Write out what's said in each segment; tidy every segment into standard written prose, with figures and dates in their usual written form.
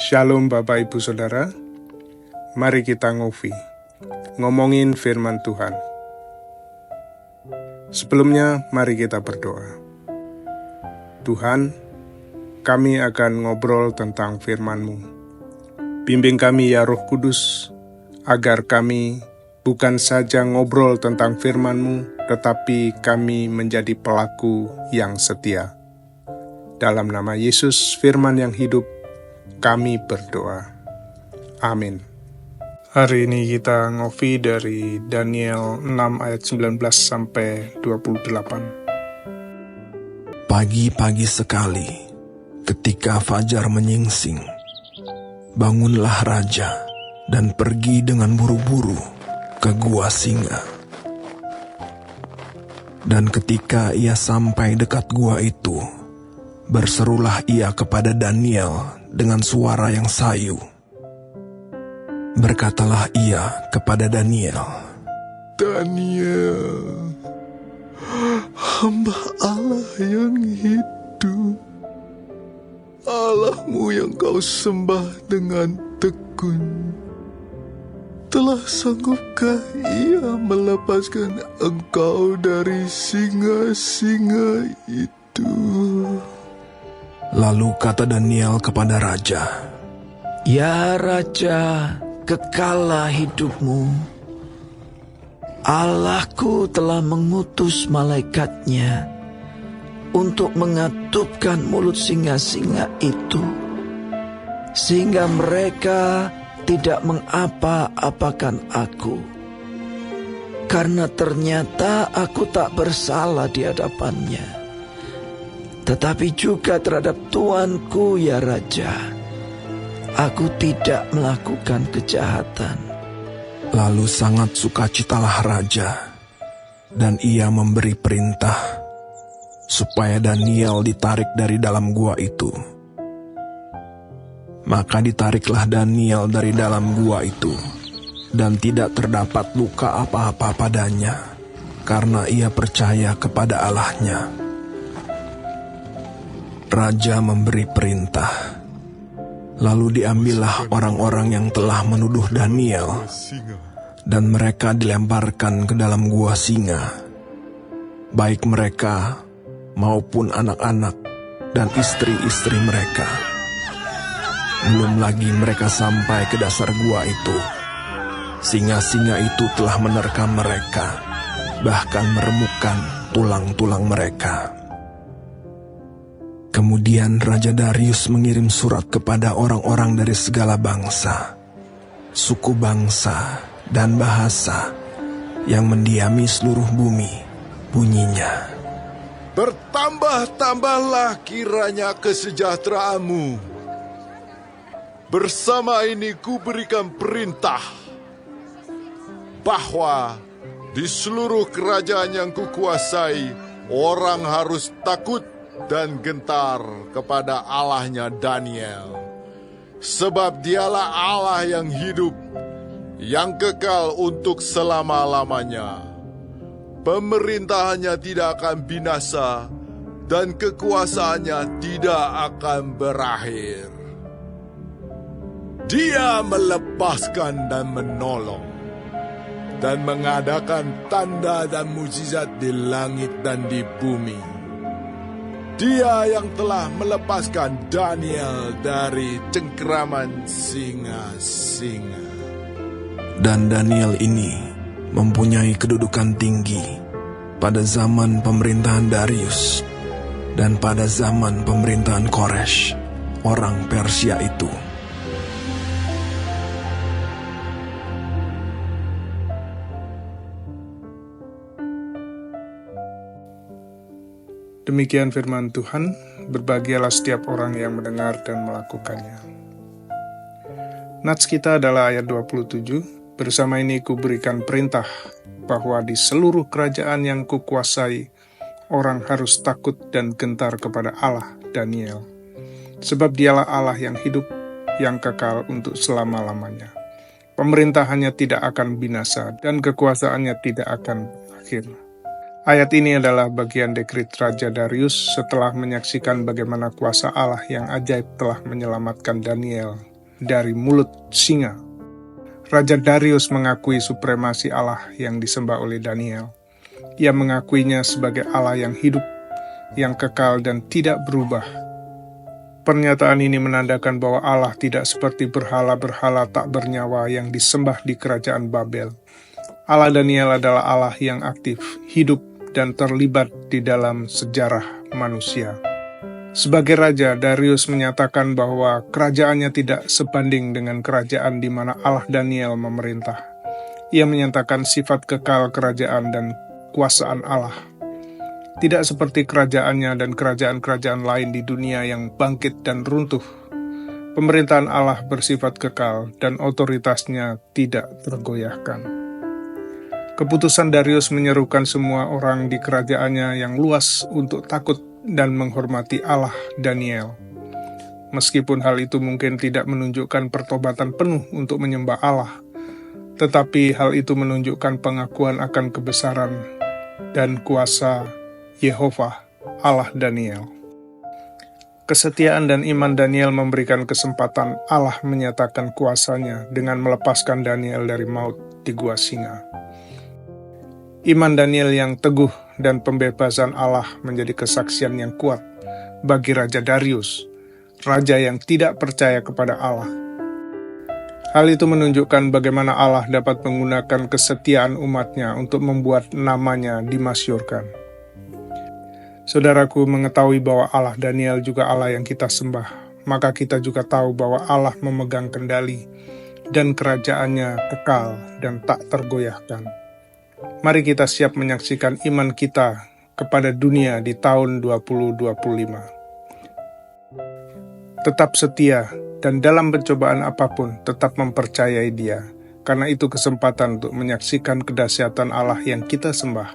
Shalom Bapak Ibu Saudara, mari kita ngomongin firman Tuhan. Sebelumnya mari kita berdoa. Tuhan, kami akan ngobrol tentang firman-Mu. Bimbing kami ya Roh Kudus, agar kami bukan saja ngobrol tentang firman-Mu, tetapi kami menjadi pelaku yang setia. Dalam nama Yesus, firman yang hidup, kami berdoa. Amin. Hari ini kita ngopi dari Daniel 6 ayat 19 sampai 28. Pagi-pagi sekali, ketika fajar menyingsing, bangunlah raja dan pergi dengan buru-buru ke gua singa. Dan ketika ia sampai dekat gua itu, berserulah ia kepada Daniel dengan suara yang sayu. Berkatalah ia kepada Daniel, "Daniel, hamba Allah yang hidup, Allahmu yang kau sembah dengan tekun, telah sanggupkah ia melepaskan engkau dari singa-singa itu?" Lalu kata Daniel kepada raja, "Ya Raja, kekallah hidupmu. Allahku telah mengutus malaikatnya untuk mengatupkan mulut singa-singa itu, sehingga mereka tidak mengapa-apakan aku. Karena ternyata aku tak bersalah di hadapannya. Tetapi juga terhadap tuanku ya Raja, aku tidak melakukan kejahatan." Lalu sangat sukacitalah raja, dan ia memberi perintah supaya Daniel ditarik dari dalam gua itu. Maka ditariklah Daniel dari dalam gua itu, dan tidak terdapat luka apa-apa padanya, karena ia percaya kepada Allahnya. Raja memberi perintah, lalu diambillah orang-orang yang telah menuduh Daniel, dan mereka dilemparkan ke dalam gua singa, baik mereka maupun anak-anak dan istri-istri mereka. Belum lagi mereka sampai ke dasar gua itu, singa-singa itu telah menerkam mereka, bahkan meremukkan tulang-tulang mereka. Kemudian Raja Darius mengirim surat kepada orang-orang dari segala bangsa, suku bangsa, dan bahasa yang mendiami seluruh bumi. Bunyinya, "Bertambah-tambahlah kiranya kesejahteraanmu. Bersama ini ku berikan perintah bahwa di seluruh kerajaan yang kukuasai, orang harus takut dan gentar kepada Allahnya Daniel, sebab dialah Allah yang hidup, yang kekal untuk selama-lamanya. Pemerintahannya tidak akan binasa, dan kekuasaannya tidak akan berakhir. Dia melepaskan dan menolong, dan mengadakan tanda dan mukjizat di langit dan di bumi. Dia yang telah melepaskan Daniel dari cengkeraman singa-singa." Dan Daniel ini mempunyai kedudukan tinggi pada zaman pemerintahan Darius dan pada zaman pemerintahan Koresh, orang Persia itu. Demikian firman Tuhan, berbahagialah setiap orang yang mendengar dan melakukannya. Nats kita adalah ayat 27, "Bersama ini kuberikan perintah bahwa di seluruh kerajaan yang kukuasai, orang harus takut dan gentar kepada Allah Daniel, sebab dialah Allah yang hidup, yang kekal untuk selama-lamanya. Pemerintahannya tidak akan binasa dan kekuasaannya tidak akan berakhir." Ayat ini adalah bagian dekrit Raja Darius setelah menyaksikan bagaimana kuasa Allah yang ajaib telah menyelamatkan Daniel dari mulut singa. Raja Darius mengakui supremasi Allah yang disembah oleh Daniel. Ia mengakuinya sebagai Allah yang hidup, yang kekal dan tidak berubah. Pernyataan ini menandakan bahwa Allah tidak seperti berhala-berhala tak bernyawa yang disembah di kerajaan Babel. Allah Daniel adalah Allah yang aktif, hidup, dan terlibat di dalam sejarah manusia. Sebagai raja, Darius menyatakan bahwa kerajaannya tidak sebanding dengan kerajaan di mana Allah Daniel memerintah. Ia menyatakan sifat kekal kerajaan dan kuasaan Allah. Tidak seperti kerajaannya dan kerajaan-kerajaan lain di dunia yang bangkit dan runtuh. Pemerintahan Allah bersifat kekal dan otoritasnya tidak tergoyahkan. Keputusan Darius menyerukan semua orang di kerajaannya yang luas untuk takut dan menghormati Allah Daniel. Meskipun hal itu mungkin tidak menunjukkan pertobatan penuh untuk menyembah Allah, tetapi hal itu menunjukkan pengakuan akan kebesaran dan kuasa Yehova Allah Daniel. Kesetiaan dan iman Daniel memberikan kesempatan Allah menyatakan kuasanya dengan melepaskan Daniel dari maut di gua singa. Iman Daniel yang teguh dan pembebasan Allah menjadi kesaksian yang kuat bagi Raja Darius, raja yang tidak percaya kepada Allah. Hal itu menunjukkan bagaimana Allah dapat menggunakan kesetiaan umatnya untuk membuat namanya dimasyhurkan. Saudaraku mengetahui bahwa Allah Daniel juga Allah yang kita sembah, maka kita juga tahu bahwa Allah memegang kendali dan kerajaannya kekal dan tak tergoyahkan. Mari kita siap menyaksikan iman kita kepada dunia di tahun 2025. Tetap setia dan dalam pencobaan apapun tetap mempercayai Dia, karena itu kesempatan untuk menyaksikan kedahsyatan Allah yang kita sembah.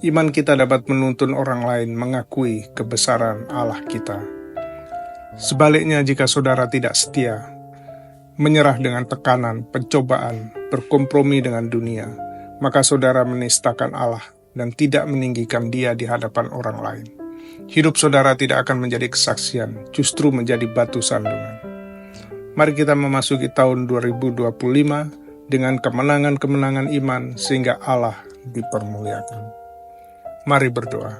Iman kita dapat menuntun orang lain mengakui kebesaran Allah kita. Sebaliknya, jika saudara tidak setia, menyerah dengan tekanan, pencobaan, berkompromi dengan dunia, maka saudara menistakan Allah dan tidak meninggikan Dia di hadapan orang lain. Hidup saudara tidak akan menjadi kesaksian, justru menjadi batu sandungan. Mari kita memasuki tahun 2025 dengan kemenangan-kemenangan iman sehingga Allah dipermuliakan. Mari berdoa.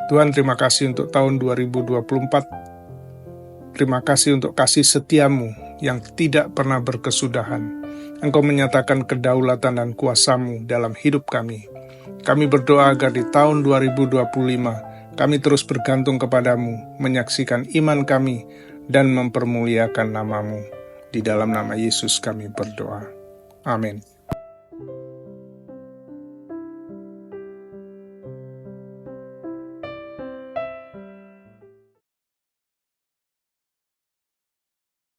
Tuhan, terima kasih untuk tahun 2024. Terima kasih untuk kasih setiamu yang tidak pernah berkesudahan. Engkau menyatakan kedaulatan dan kuasa-Mu dalam hidup kami. Kami berdoa agar di tahun 2025, kami terus bergantung kepadamu, menyaksikan iman kami, dan mempermuliakan nama-Mu. Di dalam nama Yesus kami berdoa. Amin.